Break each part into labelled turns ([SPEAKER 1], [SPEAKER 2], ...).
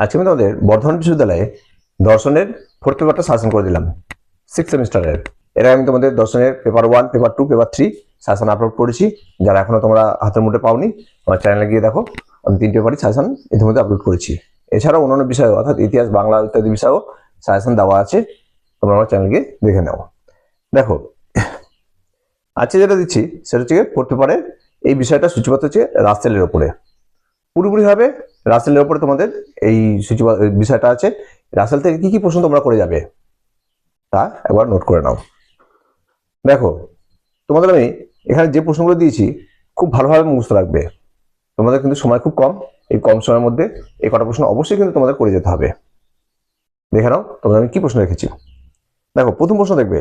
[SPEAKER 1] আজকে আমি তোমাদের বর্ধমান বিশ্ববিদ্যালয়ে দর্শনের ফোর্থ পেপারটা সাজেশন করে দিলাম 6th সেমিস্টারের। এর আগে আমি তোমাদের দর্শনের paper 1, paper 2, paper 3 suggestion upload করেছি। যারা এখনো তোমরা হাতের মুঠে পাওনি আমার চ্যানেলে গিয়ে দেখো, আমি 3 পেপারই সাজেশন ইতিমধ্যে আপলোড করেছি। এছাড়াও অন্যান্য বিষয় অর্থাৎ ইতিহাস, বাংলা ইত্যাদি বিষয়েও সাজেশন দেওয়া আছে, তোমরা আমার চ্যানেলে গিয়ে দেখে নাও। দেখো আজকে যেটা দিচ্ছি সেটা হচ্ছে ফোর্থ পেপারের এই বিষয়টা সূচিপত্র হচ্ছে রাসেলের ওপরে, পুরোপুরিভাবে রাসেলের ওপরে তোমাদের এই বিষয়টা আছে। রাসেল থেকে কি কি প্রশ্ন তোমরা করে যাবে তা একবার নোট করে নাও। দেখো তোমাদের আমি এখানে যে প্রশ্নগুলো দিয়েছি খুব ভালোভাবে মুখস্থ রাখবে। তোমাদের কিন্তু সময় খুব কম, এই কম সময়ের মধ্যে এই কটা প্রশ্ন অবশ্যই কিন্তু তোমাদের করে যেতে হবে। দেখে নাও তোমাদের আমি কি প্রশ্ন রেখেছি। দেখো প্রথম প্রশ্ন দেখবে,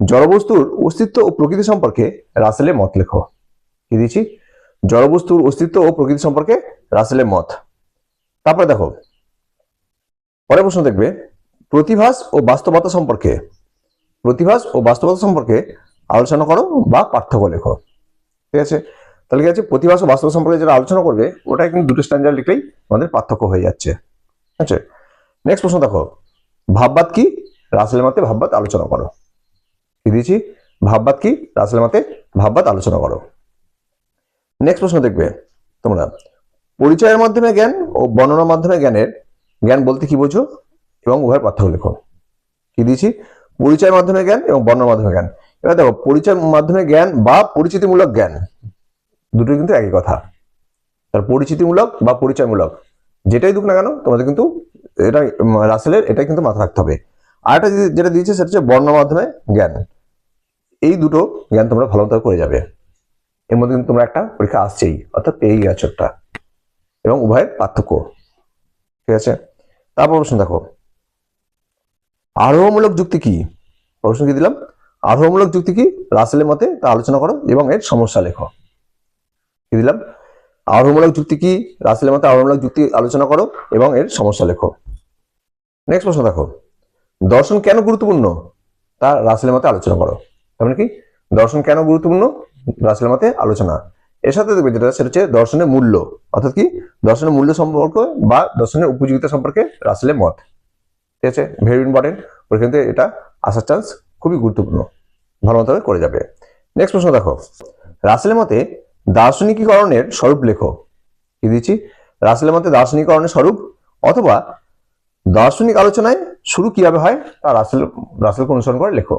[SPEAKER 1] জড়বস্তুর অস্তিত্ব ও প্রকৃতি সম্পর্কে রাসেলের মত লেখো। কি দিয়েছি? জড়বস্তুর অস্তিত্ব ও প্রকৃতি সম্পর্কে রাসেলের মত। তারপরে দেখো পরের প্রশ্ন দেখবে, প্রতিভাস ও বাস্তবতা সম্পর্কে আলোচনা করো বা পার্থক্য লেখো। ঠিক আছে, তাহলে কি আছে, প্রতিভাস ও বাস্তব সম্পর্কে যেটা আলোচনা করবে ওটাই কিন্তু দুটো স্ট্যান্ডার্ড লিখলেই আমাদের পার্থক্য হয়ে যাচ্ছে। আচ্ছা, নেক্সট প্রশ্ন দেখো, ভাববাদ কি? রাসেলের মতে ভাববাদ আলোচনা করো। কি দিয়েছি? ভাববাদ কি? রাসেলের মতে ভাববাদ আলোচনা করো। নেক্সট প্রশ্ন দেখবে তোমরা, পরিচয়ের মাধ্যমে জ্ঞান ও বর্ণনার মাধ্যমে জ্ঞান বলতে কি বোঝো এবং উভয়ের পার্থক্য লেখো। কি দিয়েছি? পরিচয়ের মাধ্যমে জ্ঞান এবং বর্ণনার মাধ্যমে জ্ঞান। এবার দেখো পরিচয়ের মাধ্যমে জ্ঞান বা পরিচিতিমূলক জ্ঞান দুটোই কিন্তু একই কথা। তার পরিচিতিমূলক বা পরিচয়মূলক যেটাই দুক না কেন তোমাদের কিন্তু এটা রাসেলের এটাই কিন্তু মাথা রাখতে হবে। আর একটা যেটা দিয়েছে সেটা হচ্ছে বর্ণনার মাধ্যমে জ্ঞান। এই দুটো জ্ঞান তোমরা ভালো মতো করে যাবে। এর মধ্যে কিন্তু তোমরা একটা পরীক্ষা আসছেই, অর্থাৎ পেয়েই গেছো একটা, এবং উভয়ের পার্থক্য। ঠিক আছে, তারপর প্রশ্ন দেখো, আরোহমূলক যুক্তি কি? প্রশ্ন কি দিলাম? আরোহমূলক যুক্তি কি রাসেলের মতে তা আলোচনা করো এবং এর সমস্যা লেখো। কি দিলাম? আরোহমূলক যুক্তি কি রাসেলের মতে আরোহমূলক যুক্তি আলোচনা করো এবং এর সমস্যা লেখো। নেক্সট প্রশ্ন দেখো, দর্শন কেন গুরুত্বপূর্ণ তা রাসেলের মতে আলোচনা করো। তার মানে কি, দর্শন কেন গুরুত্বপূর্ণ রাসেলের মতে আলোচনা। এর সাথে দেখবে যেটা সেটা হচ্ছে দর্শনের মূল্য, অর্থাৎ কি দর্শনের মূল্য সম্পর্কে বা দর্শনের উপযোগিতা সম্পর্কে রাসেলের মত। ঠিক আছে, ভেরি ইম্পর্টেন্ট, ওর কিন্তু এটা আসার চান্স খুবই গুরুত্বপূর্ণ, ভালো মতো করে যাবে। নেক্সট প্রশ্ন দেখো, রাসেলের মতে দার্শনিকীকরণের স্বরূপ লেখো। কি দিচ্ছি? রাসেলের মতে দার্শনিকীকরণের স্বরূপ অথবা দার্শনিক আলোচনায় শুরু কিভাবে হয় তা রাসেলকে অনুসরণ করে লেখো।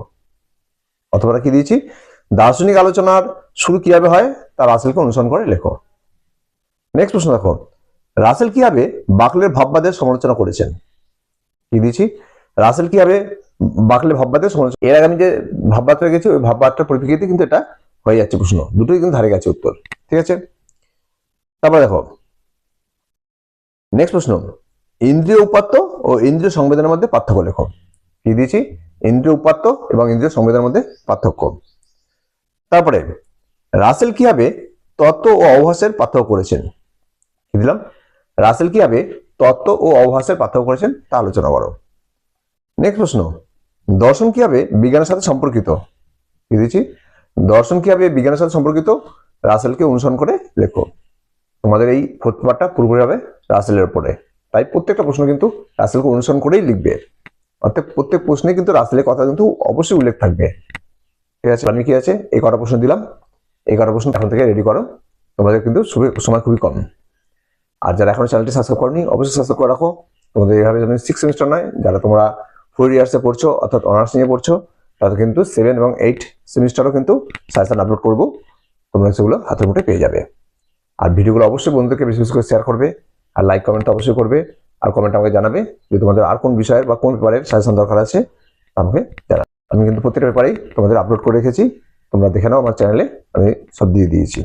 [SPEAKER 1] অথবা কি দিয়েছি? দার্শনিক আলোচনার শুরু কিভাবে হয় তা রাসেলকে অনুসরণ করে লেখো। নেক্সট প্রশ্ন দেখো, রাসেল কিভাবে বাকলের ভাববাদের সমালোচনা করেছেন। কি দিয়েছি? রাসেল কিভাবে বাকলের ভাববাদের সমালোচনা। এর আগে আমি যে ভাববাদটা রেখেছি ওই ভাববাদটার পরিপ্রেক্ষিতে কিন্তু এটা হয়ে যাচ্ছে প্রশ্ন, দুটোই কিন্তু ধারে গেছে উত্তর। ঠিক আছে, তারপরে দেখো নেক্সট প্রশ্ন, ইন্দ্রিয় উপাত্ত ও ইন্দ্রিয় সংবেদনের মধ্যে পার্থক্য লেখো। কি দিয়েছি? ইন্দ্রিয় উপাত্ত এবং ইন্দ্রিয় সংবেদনের মধ্যে পার্থক্য। তারপরে রাসেল কিভাবে তত্ত্ব ও অবভাসের পার্থক্য করেছেন। কি দিলাম? রাসেল কিভাবে তত্ত্ব ও অবভাসের পার্থক্য করেছেন তা আলোচনা করো। নেক্সট প্রশ্ন, দর্শন কিভাবে বিজ্ঞানের সাথে সম্পর্কিত। কি দিয়েছি? দর্শন কিভাবে বিজ্ঞানের সাথে সম্পর্কিত রাসেলকে অনুসরণ করে লেখো। তোমাদের এই ফোর্থ পেপারটা পুরোপুরি হবে রাসেলের উপরে, তাই প্রত্যেকটা প্রশ্ন কিন্তু রাসেলকে অনুসরণ করেই লিখবে, অর্থাৎ প্রত্যেক প্রশ্নে কিন্তু রাসেলের কথা কিন্তু অবশ্যই উল্লেখ থাকবে। ঠিক আছে, আমি কি আছে এই কটা প্রশ্ন দিলাম, এই কটা প্রশ্ন এখন থেকে রেডি করো, তোমাদের কিন্তু সময় খুবই কম। আর যারা এখনো চ্যানেলটি সাবস্ক্রাইব করনি অবশ্যই সাবস্ক্রাইব করে রাখো। তোমাদের এইভাবে যেমন 6 সেমিস্টার নয়, যারা তোমরা 4 ইয়ার্সে পড়ছো অর্থাৎ অনার্স নিয়ে পড়ছো তাদের কিন্তু 7 এবং 8 সেমিস্টারও কিন্তু সাজেশন আপলোড করবো, তোমরা সেগুলো হাতের মুঠে পেয়ে যাবে। আর ভিডিওগুলো অবশ্যই বন্ধুদেরকে বেশি বেশি করে শেয়ার করবে, আর লাইক কমেন্ট অবশ্যই করবে, আর কমেন্ট আমাকে জানাবে যে তোমাদের আর কোন বিষয়ের বা কোন পেপারের সাজেশন দরকার আছে আমাকে জানাবে। আমি কিন্তু প্রত্যেকটা পেপারেই তোমাদের আপলোড করে রেখেছি, তোমরা দেখে নাও, আমার চ্যানেলে আমি সব দিয়ে দিয়েছি।